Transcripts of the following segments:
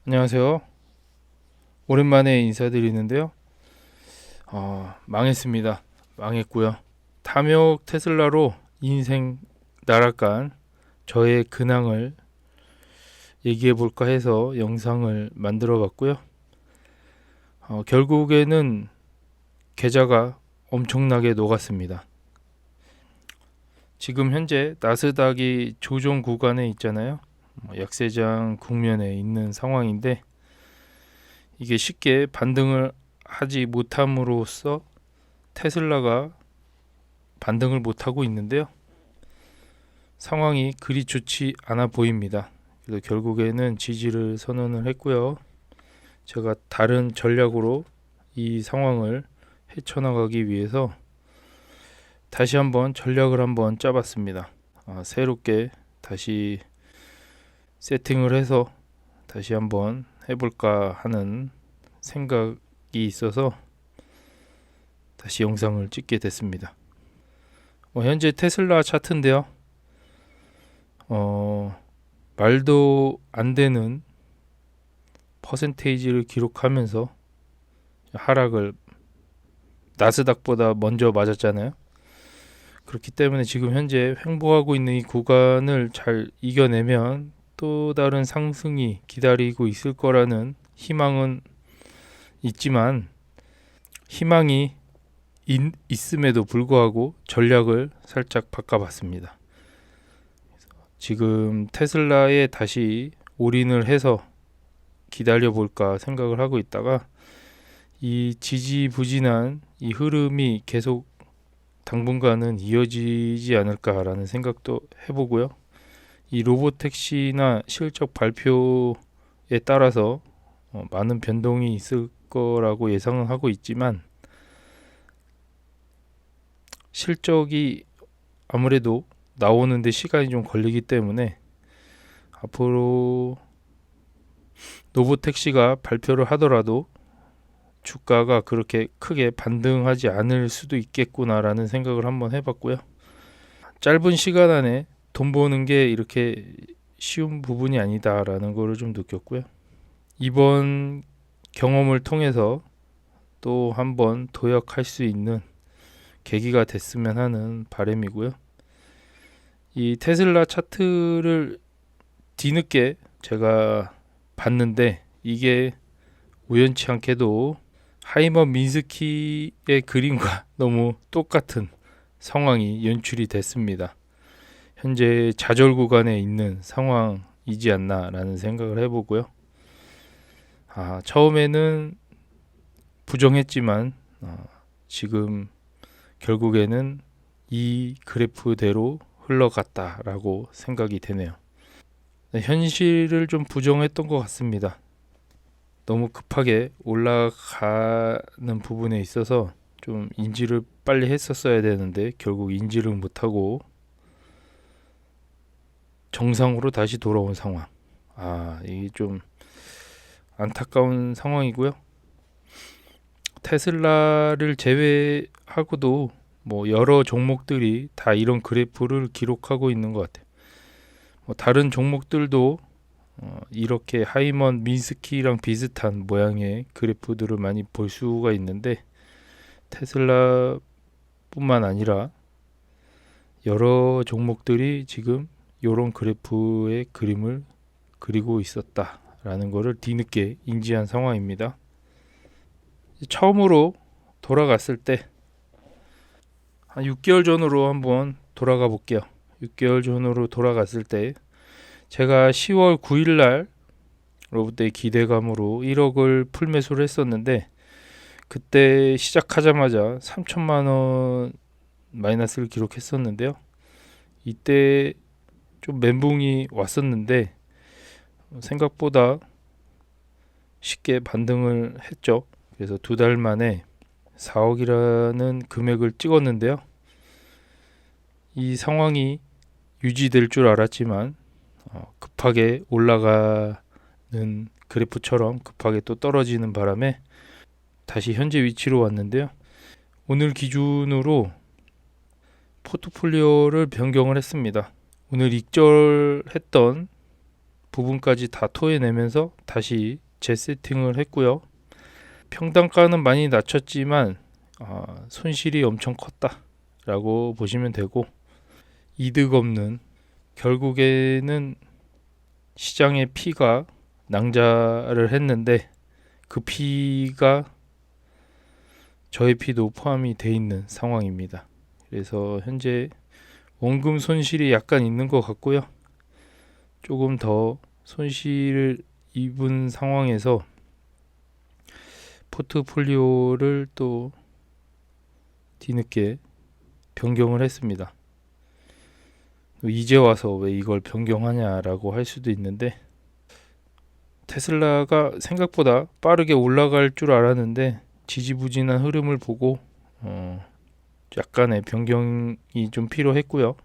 안녕하세요. 오랜만에 인사드리는데요. 망했습니다. 망했고요. 탐욕 테슬라로 인생 날아간 저의 근황을 얘기해 볼까 해서 영상을 만들어 봤고요. 결국에는 계좌가 엄청나게 녹았습니다. 지금 현재 나스닥이 조정 구간에 있잖아요. 약세장 국면에 있는 상황인데 이게 쉽게 반등을 하지 못함으로써 테슬라가 반등을 못하고 있는데요. 상황이 그리 좋지 않아 보입니다. 그래서 결국에는 지지를 선언을 했고요. 제가 다른 전략으로 이 상황을 헤쳐나가기 위해서 다시 한번 전략을 한번 짜봤습니다. 새롭게 다시 세팅을 해서 다시 한번 해볼까 하는 생각이 있어서 다시 영상을 찍게 됐습니다. 현재 테슬라 차트인데요. 말도 안 되는 퍼센테이지를 기록하면서 하락을 나스닥보다 먼저 맞았잖아요. 그렇기 때문에 지금 현재 횡보하고 있는 이 구간을 잘 이겨내면 또 다른 상승이 기다리고 있을 거라는 희망은 있지만 희망이 있음에도 불구하고 전략을 살짝 바꿔봤습니다. 지금 테슬라에 다시 올인을 해서 기다려볼까 생각을 하고 있다가 이 지지부진한 이 흐름이 계속 당분간은 이어지지 않을까라는 생각도 해보고요. 이 로보택시나 실적 발표에 따라서 많은 변동이 있을 거라고 예상은 하고 있지만 실적이 아무래도 나오는데 시간이 좀 걸리기 때문에 앞으로 로보택시가 발표를 하더라도 주가가 그렇게 크게 반등하지 않을 수도 있겠구나라는 생각을 한번 해봤고요. 짧은 시간 안에 돈 버는 게 이렇게 쉬운 부분이 아니다라는 거를 좀 느꼈고요. 이번 경험을 통해서 또 한번 도약할 수 있는 계기가 됐으면 하는 바람이고요. 이 테슬라 차트를 뒤늦게 제가 봤는데 이게 우연치 않게도 하이먼 민스키의 그림과 너무 똑같은 상황이 연출이 됐습니다. 현재 좌절 구간에 있는 상황이지 않나라는 생각을 해보고요. 처음에는 부정했지만 지금 결국에는 이 그래프대로 흘러갔다라고 생각이 되네요. 현실을 좀 부정했던 것 같습니다. 너무 급하게 올라가는 부분에 있어서 좀 인지를 빨리 했었어야 되는데 결국 인지를 못하고 정상으로 다시 돌아온 상황. 이게 좀 안타까운 상황이고요. 테슬라를 제외하고도 뭐 여러 종목들이 다 이런 그래프를 기록하고 있는 것 같아요. 다른 종목들도 이렇게 하이먼 민스키랑 비슷한 모양의 그래프들을 많이 볼 수가 있는데 테슬라뿐만 아니라 여러 종목들이 지금 이런 그래프의 그림을 그리고 있었다라는 것을 뒤늦게 인지한 상황입니다. 처음으로 돌아갔을 때 한 6개월 전으로 한번 돌아가 볼게요. 6개월 전으로 돌아갔을 때 제가 10월 9일 날로부터의 기대감으로 1억을 풀매수를 했었는데 그때 시작하자마자 3천만 원 마이너스를 기록했었는데요. 이때 좀 멘붕이 왔었는데 생각보다 쉽게 반등을 했죠. 그래서 2달 만에 4억이라는 금액을 찍었는데요. 이 상황이 유지될 줄 알았지만 급하게 올라가는 그래프처럼 급하게 또 떨어지는 바람에 다시 현재 위치로 왔는데요. 오늘 기준으로 포트폴리오를 변경을 했습니다. 오늘 익절했던 부분까지 다 토해내면서 다시 재세팅을 했고요. 평단가는 많이 낮췄지만 손실이 엄청 컸다라고 보시면 되고, 이득 없는, 결국에는 시장의 피가 낭자를 했는데 그 피가 저의 피도 포함이 돼 있는 상황입니다. 그래서 현재 원금 손실이 약간 있는 것 같고요. 조금 더 손실을 입은 상황에서 포트폴리오를 또 뒤늦게 변경을 했습니다. 이제 와서 왜 이걸 변경하냐라고 할 수도 있는데, 테슬라가 생각보다 빠르게 올라갈 줄 알았는데 지지부진한 흐름을 보고 약간의 변경이 좀 필요했고요.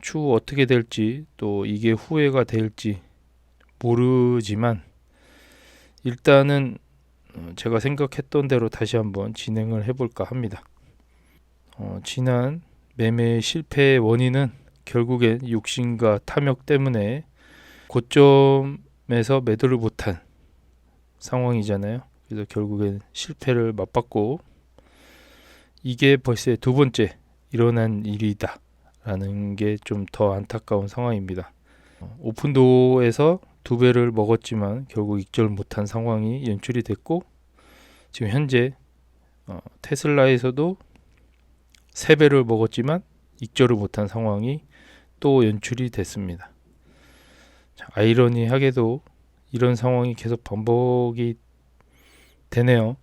추후 어떻게 될지, 또 이게 후회가 될지 모르지만 일단은 제가 생각했던 대로 다시 한번 진행을 해볼까 합니다. 지난 매매 실패의 원인은 결국엔 욕심과 탐욕 때문에 고점에서 매도를 못한 상황이잖아요. 그래서 결국엔 실패를 맛봤고, 이게 벌써 두 번째 일어난 일이다 라는 게 좀 더 안타까운 상황입니다. 오픈도에서 두 배를 먹었지만 결국 익절 못한 상황이 연출이 됐고, 지금 현재 테슬라에서도 세 배를 먹었지만 익절을 못한 상황이 또 연출이 됐습니다. 아이러니하게도 이런 상황이 계속 반복이 되네요.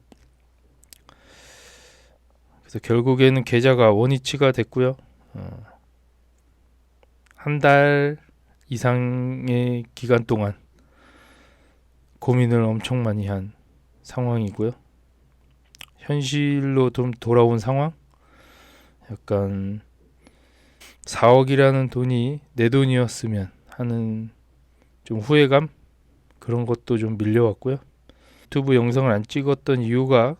그래서 결국에는 계좌가 원위치가 됐고요. 한 달 이상의 기간 동안 고민을 엄청 많이 한 상황이고요. 현실로 좀 돌아온 상황? 약간 4억이라는 돈이 내 돈이었으면 하는 좀 후회감? 그런 것도 좀 밀려왔고요. 유튜브 영상을 안 찍었던 이유가,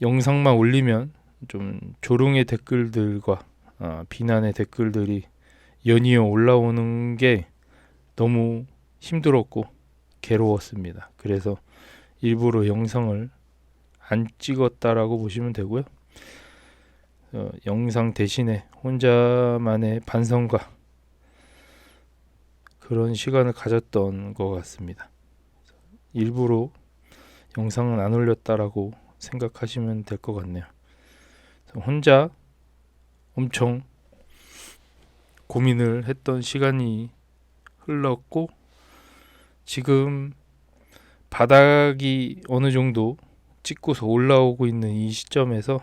영상만 올리면 좀 조롱의 댓글들과 비난의 댓글들이 연이어 올라오는 게 너무 힘들었고 괴로웠습니다. 그래서 일부러 영상을 안 찍었다라고 보시면 되고요. 영상 대신에 혼자만의 반성과 그런 시간을 가졌던 것 같습니다. 일부러 영상은 안 올렸다라고 생각하시면 될 것 같네요. 혼자 엄청 고민을 했던 시간이 흘렀고, 지금 바닥이 어느 정도 찍고서 올라오고 있는 이 시점에서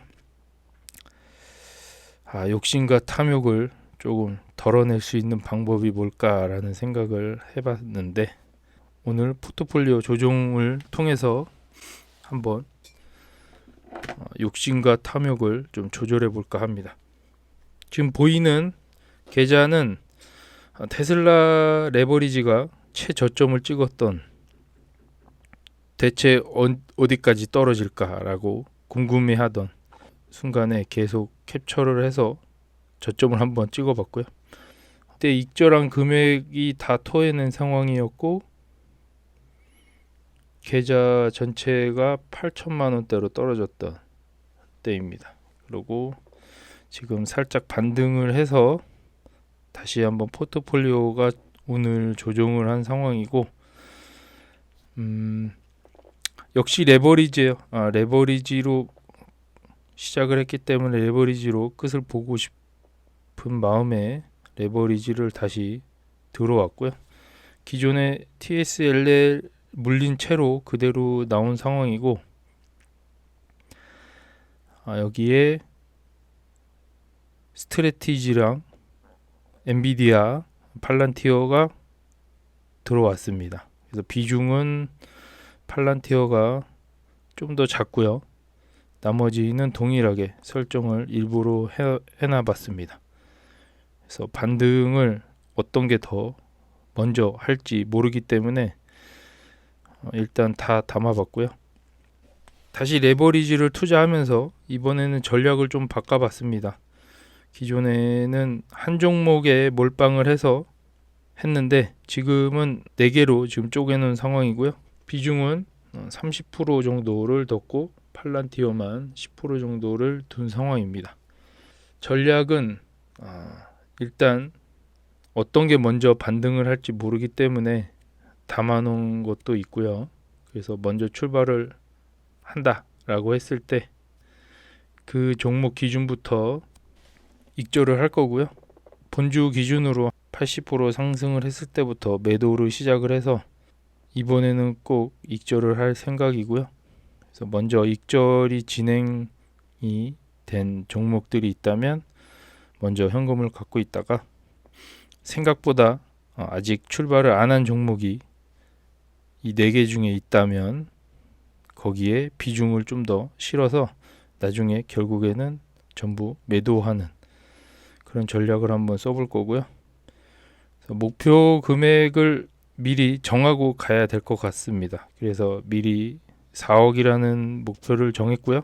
욕심과 탐욕을 조금 덜어낼 수 있는 방법이 뭘까라는 생각을 해봤는데, 오늘 포트폴리오 조정을 통해서 한번 욕심과 탐욕을 좀 조절해 볼까 합니다. 지금 보이는 계좌는 테슬라 레버리지가 최저점을 찍었던, 대체 어디까지 떨어질까라고 궁금해하던 순간에 계속 캡처를 해서 저점을 한번 찍어봤고요. 그때 익절한 금액이 다 토해낸 상황이었고, 계좌 전체가 8천만 원대로 떨어졌던 때입니다. 그리고 지금 살짝 반등을 해서 다시 한번 포트폴리오가 오늘 조정을 한 상황이고, 역시 레버리지예요. 레버리지로 시작을 했기 때문에 레버리지로 끝을 보고 싶은 마음에 레버리지를 다시 들어왔고요. 기존의 TSLL 물린 채로 그대로 나온 상황이고, 여기에 스트래티지랑 엔비디아, 팔란티어가 들어왔습니다. 그래서 비중은 팔란티어가 좀 더 작고요. 나머지는 동일하게 설정을 일부러 해놔봤습니다. 그래서 반등을 어떤 게 더 먼저 할지 모르기 때문에 일단 다 담아봤고요. 다시 레버리지를 투자하면서 이번에는 전략을 좀 바꿔봤습니다. 기존에는 한 종목에 몰빵을 해서 했는데 지금은 4개로 지금 쪼개놓은 상황이고요. 비중은 30% 정도를 뒀고 팔란티어만 10% 정도를 둔 상황입니다. 전략은 일단 어떤 게 먼저 반등을 할지 모르기 때문에 담아놓은 것도 있고요. 그래서 먼저 출발을 한다라고 했을 때 그 종목 기준부터 익절을 할 거고요. 본주 기준으로 80% 상승을 했을 때부터 매도로 시작을 해서 이번에는 꼭 익절을 할 생각이고요. 그래서 먼저 익절이 진행이 된 종목들이 있다면 먼저 현금을 갖고 있다가 생각보다 아직 출발을 안 한 종목이 이 4개 중에 있다면 거기에 비중을 좀 더 실어서 나중에 결국에는 전부 매도하는 그런 전략을 한번 써볼 거고요. 목표 금액을 미리 정하고 가야 될 것 같습니다. 그래서 미리 4억이라는 목표를 정했고요.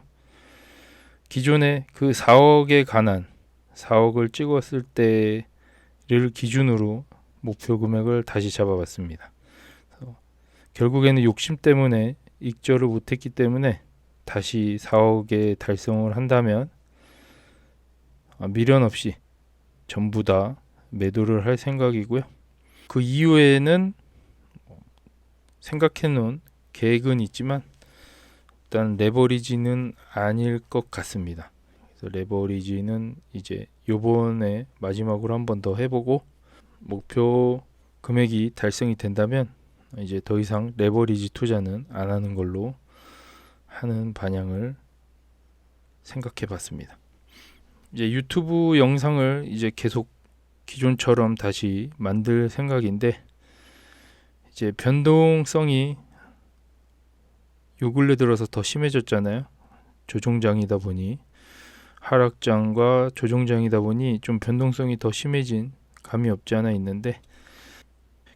기존에 그 4억에 관한 4억을 찍었을 때를 기준으로 목표 금액을 다시 잡아봤습니다. 결국에는 욕심 때문에 익절을 못했기 때문에 다시 4억에 달성을 한다면 미련 없이 전부 다 매도를 할 생각이고요. 그 이후에는 생각해 놓은 계획은 있지만 일단 레버리지는 아닐 것 같습니다. 그래서 레버리지는 이제 요번에 마지막으로 한 번 더 해보고 목표 금액이 달성이 된다면 이제 더 이상 레버리지 투자는 안 하는 걸로 하는 방향을 생각해 봤습니다. 이제 유튜브 영상을 이제 계속 기존처럼 다시 만들 생각인데 이제 변동성이 요 근래 들어서 더 심해졌잖아요. 조종장이다 보니 하락장과 조종장이다 보니 좀 변동성이 더 심해진 감이 없지 않아 있는데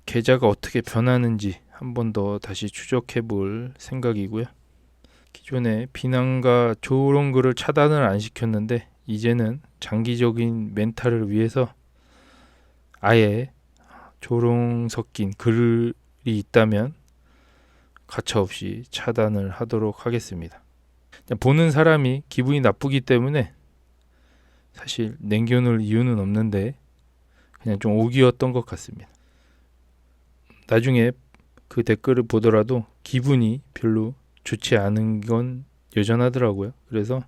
계좌가 어떻게 변하는지 한 번 더 다시 추적해 볼 생각이고요. 기존에 비난과 조롱글을 차단을 안 시켰는데 이제는 장기적인 멘탈을 위해서 아예 조롱 섞인 글이 있다면 가차없이 차단을 하도록 하겠습니다. 보는 사람이 기분이 나쁘기 때문에 사실 남겨놓을 이유는 없는데 그냥 좀 오기였던 것 같습니다. 나중에 그 댓글을 보더라도 기분이 별로 좋지 않은 건 여전하더라고요. 그래서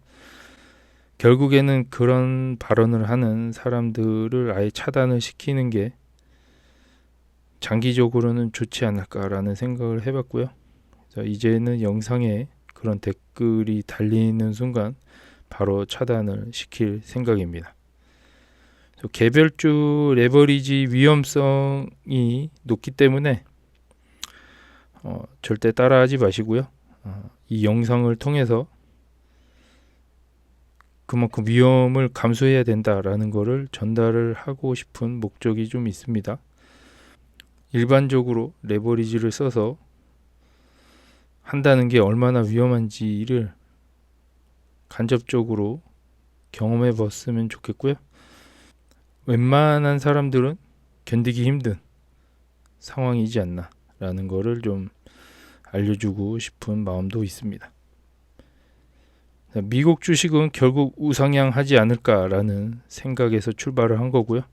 결국에는 그런 발언을 하는 사람들을 아예 차단을 시키는 게 장기적으로는 좋지 않을까라는 생각을 해봤고요. 그래서 이제는 영상에 그런 댓글이 달리는 순간 바로 차단을 시킬 생각입니다. 개별주 레버리지 위험성이 높기 때문에 절대 따라하지 마시고요. 이 영상을 통해서 그만큼 위험을 감수해야 된다라는 것을 전달을 하고 싶은 목적이 좀 있습니다. 일반적으로 레버리지를 써서 한다는 게 얼마나 위험한지를 간접적으로 경험해 봤으면 좋겠고요. 웬만한 사람들은 견디기 힘든 상황이지 않나 라는 거를 좀 알려주고 싶은 마음도 있습니다. 미국 주식은 결국 우상향하지 않을까라는 생각에서 출발을 한 거고요.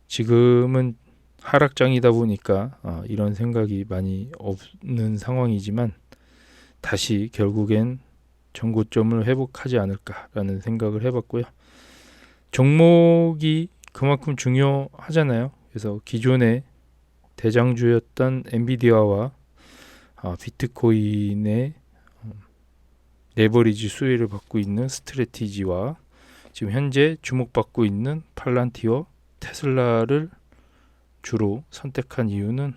지금은 하락장이다 보니까 이런 생각이 많이 없는 상황이지만 다시 결국엔 전고점을 회복하지 않을까라는 생각을 해봤고요. 종목이 그만큼 중요하잖아요. 그래서 기존의 대장주였던 엔비디아와 비트코인의 레버리지 수혜를 받고 있는 스트래티지와 지금 현재 주목받고 있는 팔란티어, 테슬라를 주로 선택한 이유는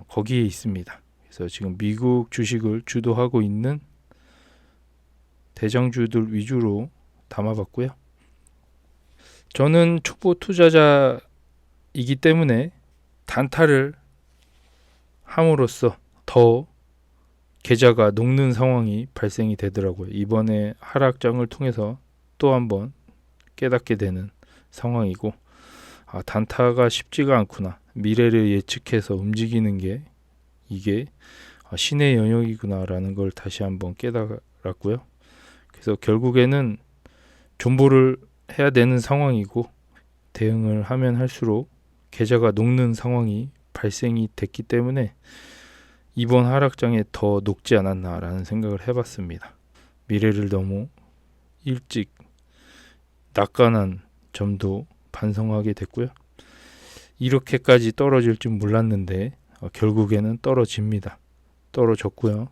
거기에 있습니다. 그래서 지금 미국 주식을 주도하고 있는 대장주들 위주로 담아봤고요. 저는 초보 투자자이기 때문에 단타를 함으로써 더 계좌가 녹는 상황이 발생이 되더라고요. 이번에 하락장을 통해서 또 한번 깨닫게 되는 상황이고, 단타가 쉽지가 않구나. 미래를 예측해서 움직이는 게 이게 신의 영역이구나라는 걸 다시 한번 깨달았고요. 그래서 결국에는 존버를 해야 되는 상황이고, 대응을 하면 할수록 계좌가 녹는 상황이 발생이 됐기 때문에 이번 하락장에 더 녹지 않았나라는 생각을 해봤습니다. 미래를 너무 일찍 낙관한 점도 반성하게 됐고요. 이렇게까지 떨어질 줄 몰랐는데 결국에는 떨어집니다. 떨어졌고요.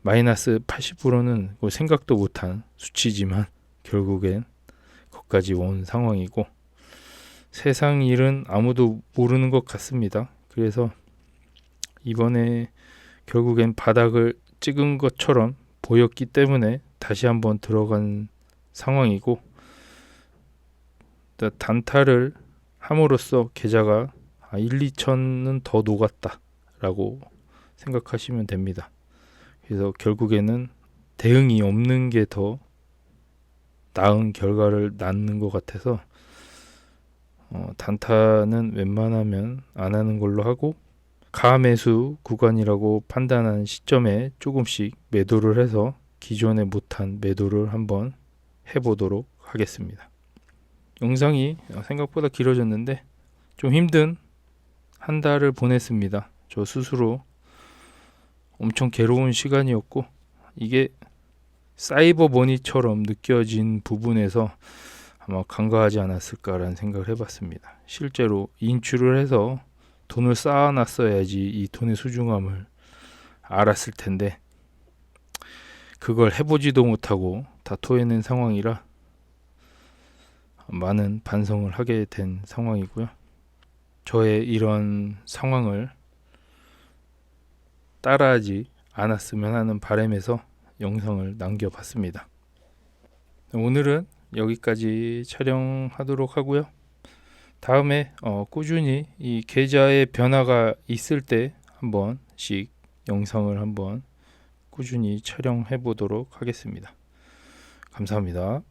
마이너스 80%는 생각도 못한 수치지만 결국엔 거기까지 온 상황이고, 세상 일은 아무도 모르는 것 같습니다. 그래서 이번에 결국엔 바닥을 찍은 것처럼 보였기 때문에 다시 한번 들어간 상황이고, 단타를 함으로써 계좌가 1, 2천은 더 녹았다 라고 생각하시면 됩니다. 그래서 결국에는 대응이 없는 게 더 나은 결과를 낳는 것 같아서 단타는 웬만하면 안 하는 걸로 하고, 가매수 구간이라고 판단한 시점에 조금씩 매도를 해서 기존에 못한 매도를 한번 해보도록 하겠습니다. 영상이 생각보다 길어졌는데 좀 힘든 한 달을 보냈습니다. 저 스스로 엄청 괴로운 시간이었고, 이게 사이버 머니처럼 느껴진 부분에서 아마 간과하지 않았을까라는 생각을 해봤습니다. 실제로 인출을 해서 돈을 쌓아놨어야지 이 돈의 소중함을 알았을 텐데 그걸 해보지도 못하고 다 토해낸 상황이라 많은 반성을 하게 된 상황이고요. 저의 이런 상황을 따라하지 않았으면 하는 바람에서 영상을 남겨봤습니다. 오늘은 여기까지 촬영하도록 하고요. 다음에 꾸준히 이 계좌의 변화가 있을 때 한 번씩 영상을 한번 꾸준히 촬영해 보도록 하겠습니다. 감사합니다.